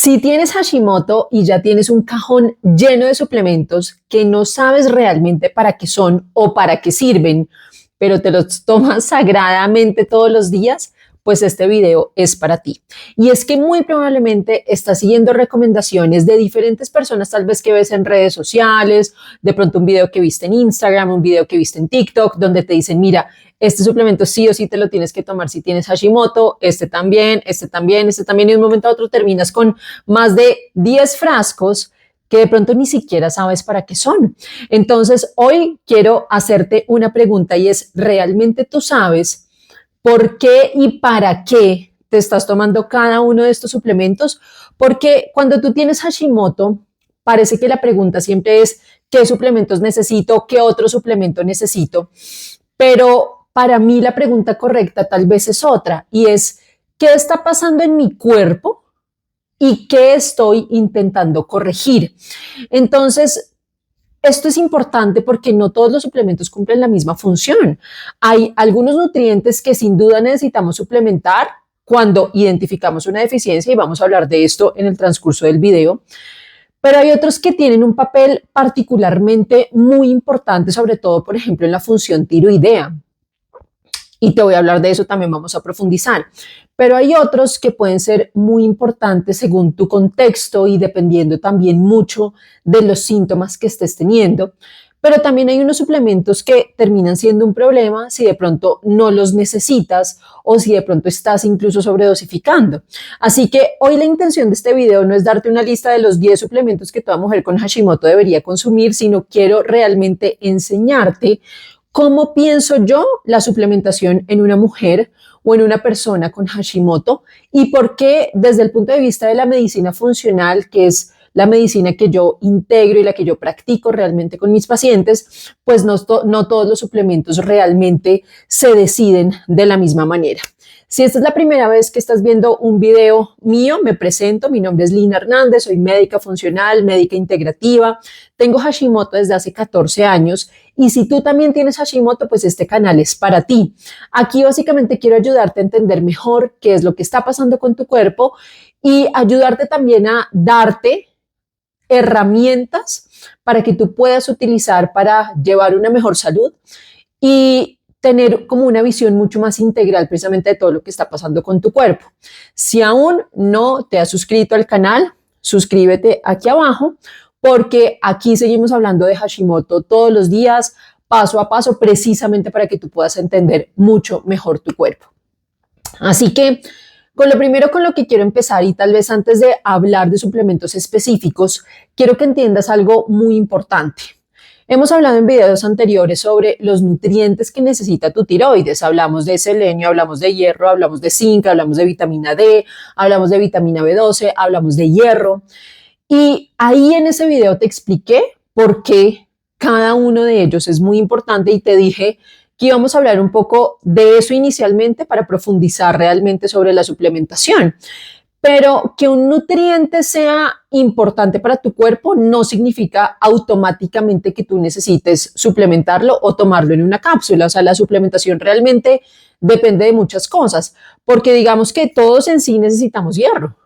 Si tienes Hashimoto y ya tienes un cajón lleno de suplementos que no sabes realmente para qué son o para qué sirven, pero te los tomas sagradamente todos los días, pues este video es para ti. Y es que muy probablemente estás siguiendo recomendaciones de diferentes personas, tal vez que ves en redes sociales, de pronto un video que viste en Instagram, un video que viste en TikTok, donde te dicen, mira, este suplemento sí o sí te lo tienes que tomar si tienes Hashimoto, este también, este también, este también, y de un momento a otro terminas con más de 10 frascos que de pronto ni siquiera sabes para qué son. Entonces, hoy quiero hacerte una pregunta y es, ¿realmente tú sabes por qué y para qué te estás tomando cada uno de estos suplementos? Porque cuando tú tienes Hashimoto, parece que la pregunta siempre es, ¿qué suplementos necesito? ¿Qué otro suplemento necesito? Pero para mí la pregunta correcta tal vez es otra y es, ¿qué está pasando en mi cuerpo y qué estoy intentando corregir? Entonces, esto es importante porque no todos los suplementos cumplen la misma función. Hay algunos nutrientes que sin duda necesitamos suplementar cuando identificamos una deficiencia y vamos a hablar de esto en el transcurso del video. Pero hay otros que tienen un papel particularmente muy importante, sobre todo, por ejemplo, en la función tiroidea. Y te voy a hablar de eso, también vamos a profundizar. Pero hay otros que pueden ser muy importantes según tu contexto y dependiendo también mucho de los síntomas que estés teniendo. Pero también hay unos suplementos que terminan siendo un problema si de pronto no los necesitas o si de pronto estás incluso sobredosificando. Así que hoy la intención de este video no es darte una lista de los 10 suplementos que toda mujer con Hashimoto debería consumir, sino quiero realmente enseñarte cómo pienso yo la suplementación en una mujer o en una persona con Hashimoto y por qué desde el punto de vista de la medicina funcional, que es la medicina que yo integro y la que yo practico realmente con mis pacientes, pues no todos los suplementos realmente se deciden de la misma manera. Si esta es la primera vez que estás viendo un video mío, me presento, mi nombre es Lina Hernández, soy médica funcional, médica integrativa, tengo Hashimoto desde hace 14 años y si tú también tienes Hashimoto, pues este canal es para ti. Aquí básicamente quiero ayudarte a entender mejor qué es lo que está pasando con tu cuerpo y ayudarte también a darte herramientas para que tú puedas utilizar para llevar una mejor salud y tener como una visión mucho más integral precisamente de todo lo que está pasando con tu cuerpo. Si aún no te has suscrito al canal, suscríbete aquí abajo porque aquí seguimos hablando de Hashimoto todos los días, paso a paso, precisamente para que tú puedas entender mucho mejor tu cuerpo. Así que con lo primero con lo que quiero empezar y tal vez antes de hablar de suplementos específicos, quiero que entiendas algo muy importante. Hemos hablado en videos anteriores sobre los nutrientes que necesita tu tiroides. Hablamos de selenio, hablamos de hierro, hablamos de zinc, hablamos de vitamina D, hablamos de vitamina B12, hablamos de hierro. Y ahí en ese video te expliqué por qué cada uno de ellos es muy importante y te dije que íbamos a hablar un poco de eso inicialmente para profundizar realmente sobre la suplementación. Pero que un nutriente sea importante para tu cuerpo no significa automáticamente que tú necesites suplementarlo o tomarlo en una cápsula. O sea, la suplementación realmente depende de muchas cosas, porque digamos que todos en sí necesitamos hierro,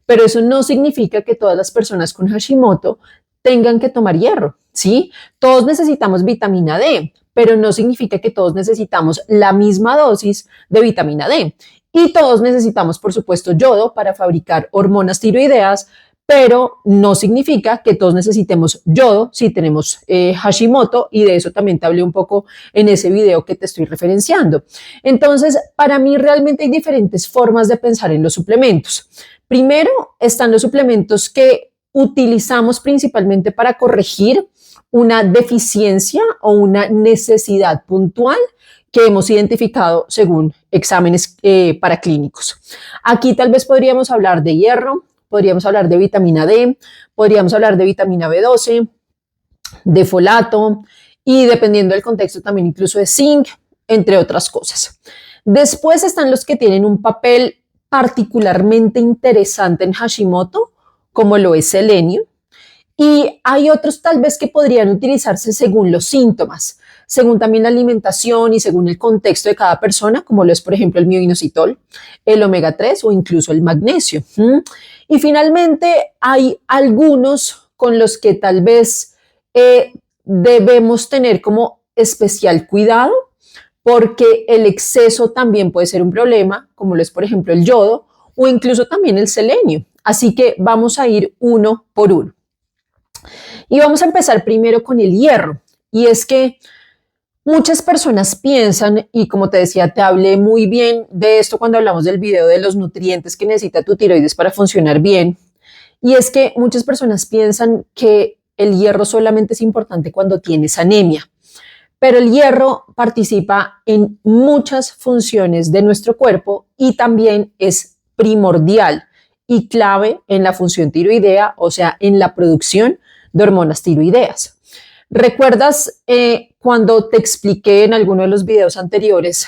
pero eso no significa que todas las personas con Hashimoto tengan que tomar hierro, ¿sí? Todos necesitamos vitamina D, pero no significa que todos necesitamos la misma dosis de vitamina D. Y todos necesitamos, por supuesto, yodo para fabricar hormonas tiroideas, pero no significa que todos necesitemos yodo si tenemos Hashimoto, y de eso también te hablé un poco en ese video que te estoy referenciando. Entonces, para mí realmente hay diferentes formas de pensar en los suplementos. Primero están los suplementos que utilizamos principalmente para corregir una deficiencia o una necesidad puntual que hemos identificado según exámenes paraclínicos. Aquí tal vez podríamos hablar de hierro, podríamos hablar de vitamina D, podríamos hablar de vitamina B12, de folato y dependiendo del contexto también incluso de zinc, entre otras cosas. Después están los que tienen un papel particularmente interesante en Hashimoto, como lo es selenio, y hay otros tal vez que podrían utilizarse según los síntomas. según también la alimentación y según el contexto de cada persona, como lo es, por ejemplo, el mioinositol, el omega 3 o incluso el magnesio. Y finalmente hay algunos con los que tal vez debemos tener como especial cuidado, porque el exceso también puede ser un problema, como lo es, por ejemplo, el yodo o incluso también el selenio. Así que vamos a ir uno por uno. Y vamos a empezar primero con el hierro. Y es que muchas personas piensan, y como te decía, te hablé muy bien de esto cuando hablamos del video de los nutrientes que necesita tu tiroides para funcionar bien. Y es que muchas personas piensan que el hierro solamente es importante cuando tienes anemia. Pero el hierro participa en muchas funciones de nuestro cuerpo y también es primordial y clave en la función tiroidea, o sea, en la producción de hormonas tiroideas. ¿Recuerdas cuando te expliqué en alguno de los videos anteriores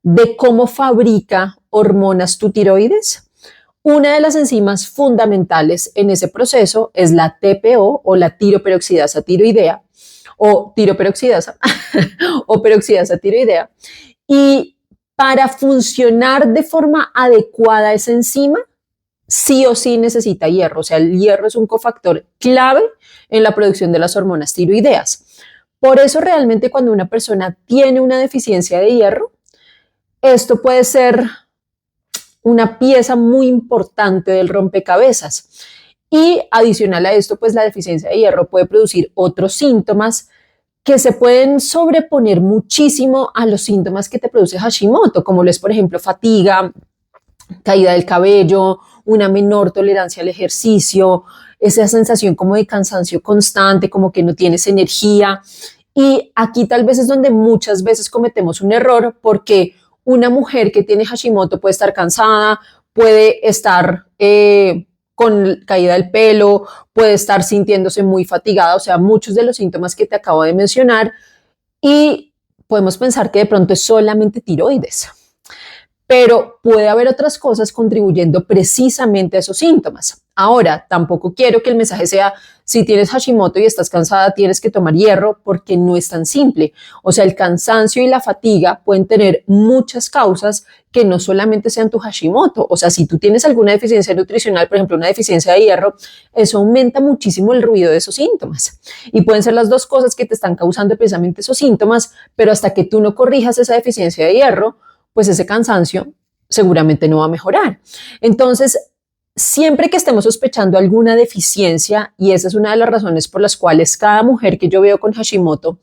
de cómo fabrica hormonas tu tiroides? Una de las enzimas fundamentales en ese proceso es la TPO o la tiroperoxidasa tiroidea o tiroperoxidasa o peroxidasa tiroidea. Y para funcionar de forma adecuada esa enzima, sí o sí necesita hierro. O sea, el hierro es un cofactor clave en la producción de las hormonas tiroideas. Por eso realmente cuando una persona tiene una deficiencia de hierro, esto puede ser una pieza muy importante del rompecabezas. Y adicional a esto, pues la deficiencia de hierro puede producir otros síntomas que se pueden sobreponer muchísimo a los síntomas que te produce Hashimoto, como lo es, por ejemplo, fatiga, caída del cabello, una menor tolerancia al ejercicio, esa sensación como de cansancio constante, como que no tienes energía. Y aquí tal vez es donde muchas veces cometemos un error, porque una mujer que tiene Hashimoto puede estar cansada, puede estar con caída del pelo, puede estar sintiéndose muy fatigada, o sea, muchos de los síntomas que te acabo de mencionar, y podemos pensar que de pronto es solamente tiroides. Pero puede haber otras cosas contribuyendo precisamente a esos síntomas. Ahora, tampoco quiero que el mensaje sea, si tienes Hashimoto y estás cansada, tienes que tomar hierro, porque no es tan simple. O sea, el cansancio y la fatiga pueden tener muchas causas que no solamente sean tu Hashimoto. O sea, si tú tienes alguna deficiencia nutricional, por ejemplo, una deficiencia de hierro, eso aumenta muchísimo el ruido de esos síntomas. Y pueden ser las dos cosas que te están causando precisamente esos síntomas, pero hasta que tú no corrijas esa deficiencia de hierro, pues ese cansancio seguramente no va a mejorar. Entonces, siempre que estemos sospechando alguna deficiencia, y esa es una de las razones por las cuales cada mujer que yo veo con Hashimoto,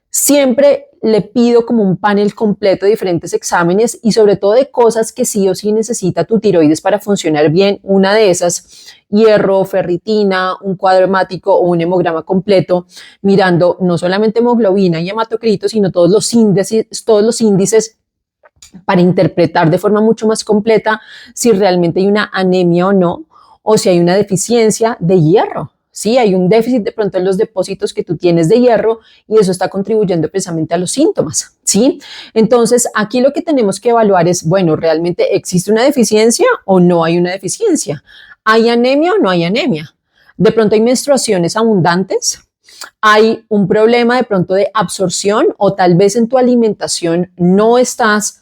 siempre le pido como un panel completo de diferentes exámenes y sobre todo de cosas que sí o sí necesita tu tiroides para funcionar bien. Una de esas, hierro, ferritina, un cuadro hemático o un hemograma completo, mirando no solamente hemoglobina y hematocrito, sino todos los índices para interpretar de forma mucho más completa si realmente hay una anemia o no, o si hay una deficiencia de hierro. Sí, hay un déficit de pronto en los depósitos que tú tienes de hierro y eso está contribuyendo precisamente a los síntomas, ¿sí? Entonces, aquí lo que tenemos que evaluar es, bueno, ¿realmente existe una deficiencia o no hay una deficiencia? ¿Hay anemia o no hay anemia? De pronto hay menstruaciones abundantes, hay un problema de pronto de absorción o tal vez en tu alimentación no estás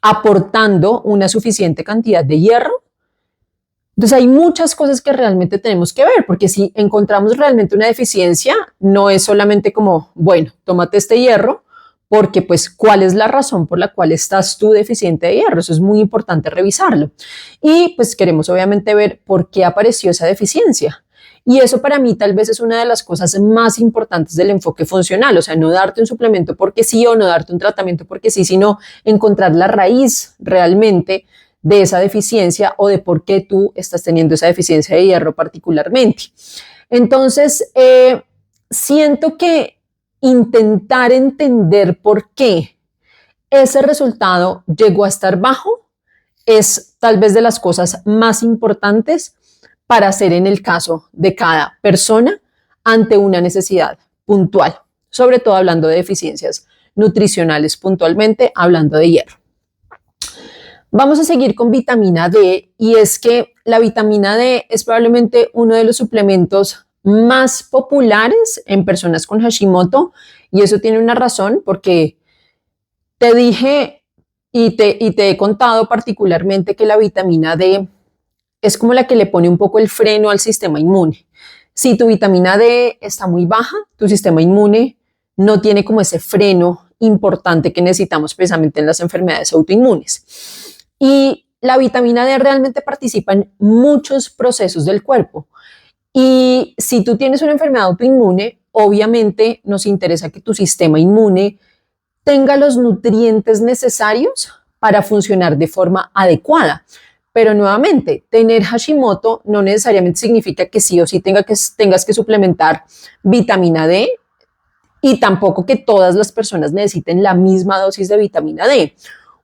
aportando una suficiente cantidad de hierro. Entonces hay muchas cosas que realmente tenemos que ver, porque si encontramos realmente una deficiencia, no es solamente como, bueno, tómate este hierro, porque pues, ¿cuál es la razón por la cual estás tú deficiente de hierro? Eso es muy importante revisarlo. Y pues queremos obviamente ver por qué apareció esa deficiencia. Y eso para mí tal vez es una de las cosas más importantes del enfoque funcional, o sea, no darte un suplemento porque sí o no darte un tratamiento porque sí, sino encontrar la raíz realmente de esa deficiencia o de por qué tú estás teniendo esa deficiencia de hierro particularmente. Entonces, siento que intentar entender por qué ese resultado llegó a estar bajo es tal vez de las cosas más importantes para hacer en el caso de cada persona ante una necesidad puntual, sobre todo hablando de deficiencias nutricionales, puntualmente hablando de hierro. Vamos a seguir con vitamina D, y es que la vitamina D es probablemente uno de los suplementos más populares en personas con Hashimoto, y eso tiene una razón porque te dije y te he contado particularmente que la vitamina D es como la que le pone un poco el freno al sistema inmune. Si tu vitamina D está muy baja, tu sistema inmune no tiene como ese freno importante que necesitamos precisamente en las enfermedades autoinmunes. Y la vitamina D realmente participa en muchos procesos del cuerpo. Y si tú tienes una enfermedad autoinmune, obviamente nos interesa que tu sistema inmune tenga los nutrientes necesarios para funcionar de forma adecuada. Pero nuevamente, tener Hashimoto no necesariamente significa que sí o sí tengas que suplementar vitamina D, y tampoco que todas las personas necesiten la misma dosis de vitamina D.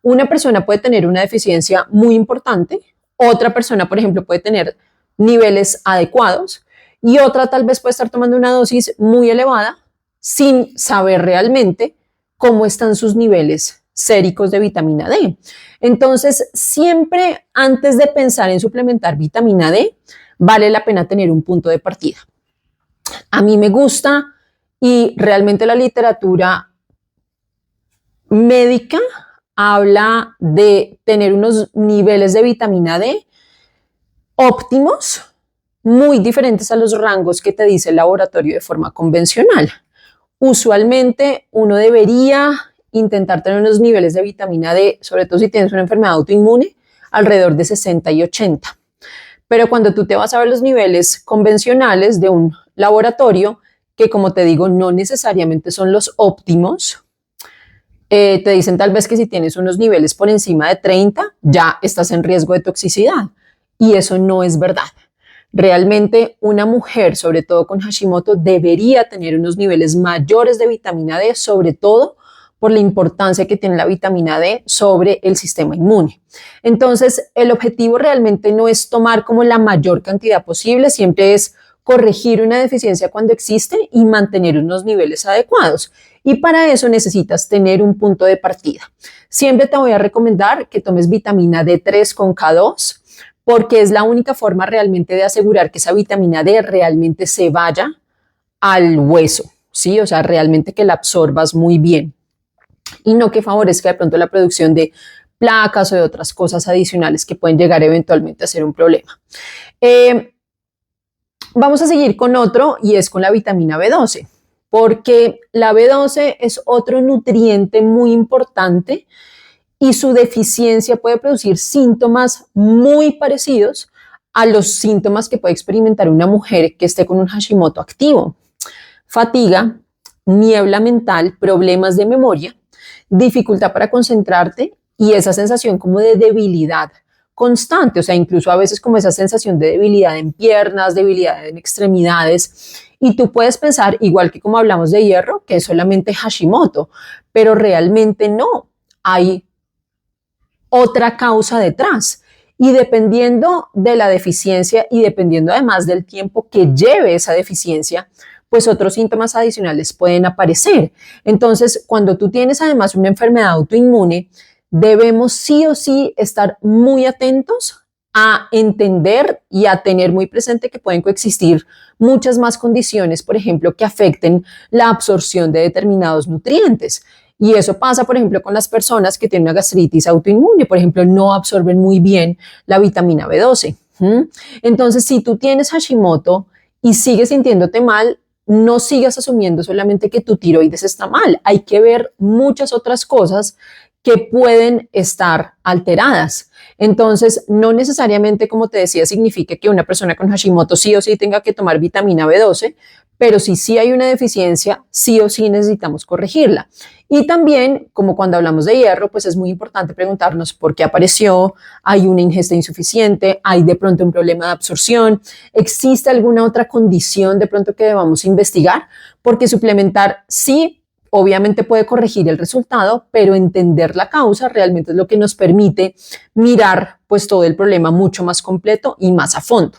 Una persona puede tener una deficiencia muy importante, otra persona, por ejemplo, puede tener niveles adecuados y otra tal vez puede estar tomando una dosis muy elevada sin saber realmente cómo están sus niveles séricos de vitamina D. Entonces, siempre antes de pensar en suplementar vitamina D, vale la pena tener un punto de partida. A mí me gusta, y realmente la literatura médica habla de tener unos niveles de vitamina D óptimos, muy diferentes a los rangos que te dice el laboratorio de forma convencional. Usualmente uno debería intentar tener unos niveles de vitamina D, sobre todo si tienes una enfermedad autoinmune, alrededor de 60 y 80. Pero cuando tú te vas a ver los niveles convencionales de un laboratorio, que como te digo, no necesariamente son los óptimos, te dicen tal vez que si tienes unos niveles por encima de 30, ya estás en riesgo de toxicidad. Y eso no es verdad. Realmente una mujer, sobre todo con Hashimoto, debería tener unos niveles mayores de vitamina D, sobre todo por la importancia que tiene la vitamina D sobre el sistema inmune. Entonces, el objetivo realmente no es tomar como la mayor cantidad posible, siempre es corregir una deficiencia cuando existe y mantener unos niveles adecuados. Y para eso necesitas tener un punto de partida. Siempre te voy a recomendar que tomes vitamina D3 con K2, porque es la única forma realmente de asegurar que esa vitamina D realmente se vaya al hueso, ¿sí? O sea, realmente que la absorbas muy bien y no que favorezca de pronto la producción de placas o de otras cosas adicionales que pueden llegar eventualmente a ser un problema. Vamos a seguir con otro, y es con la vitamina B12, porque la B12 es otro nutriente muy importante y su deficiencia puede producir síntomas muy parecidos a los síntomas que puede experimentar una mujer que esté con un Hashimoto activo: fatiga, niebla mental, problemas de memoria, dificultad para concentrarte y esa sensación como de debilidad constante, o sea, incluso a veces como esa sensación de debilidad en piernas, debilidad en extremidades. Y tú puedes pensar, igual que como hablamos de hierro, que es solamente Hashimoto, pero realmente no. Hay otra causa detrás. Y dependiendo de la deficiencia y dependiendo además del tiempo que lleve esa deficiencia, pues otros síntomas adicionales pueden aparecer. Entonces, cuando tú tienes además una enfermedad autoinmune, debemos sí o sí estar muy atentos a entender y a tener muy presente que pueden coexistir muchas más condiciones, por ejemplo, que afecten la absorción de determinados nutrientes. Y eso pasa, por ejemplo, con las personas que tienen una gastritis autoinmune, por ejemplo, no absorben muy bien la vitamina B12. Entonces, si tú tienes Hashimoto y sigues sintiéndote mal, no sigas asumiendo solamente que tu tiroides está mal. Hay que ver muchas otras cosas que pueden estar alteradas. Entonces, no necesariamente, como te decía, significa que una persona con Hashimoto sí o sí tenga que tomar vitamina B12, pero si sí hay una deficiencia, sí o sí necesitamos corregirla. Y también, como cuando hablamos de hierro, pues es muy importante preguntarnos por qué apareció, hay una ingesta insuficiente, hay de pronto un problema de absorción, existe alguna otra condición de pronto que debamos investigar, porque suplementar sí, obviamente puede corregir el resultado, pero entender la causa realmente es lo que nos permite mirar pues todo el problema mucho más completo y más a fondo.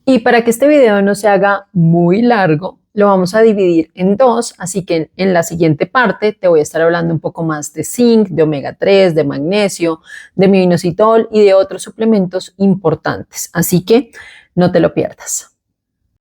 Y para que este video no se haga muy largo, lo vamos a dividir en dos, así que en la siguiente parte te voy a estar hablando un poco más de zinc, de omega 3, de magnesio, de minoxidil y de otros suplementos importantes, así que no te lo pierdas.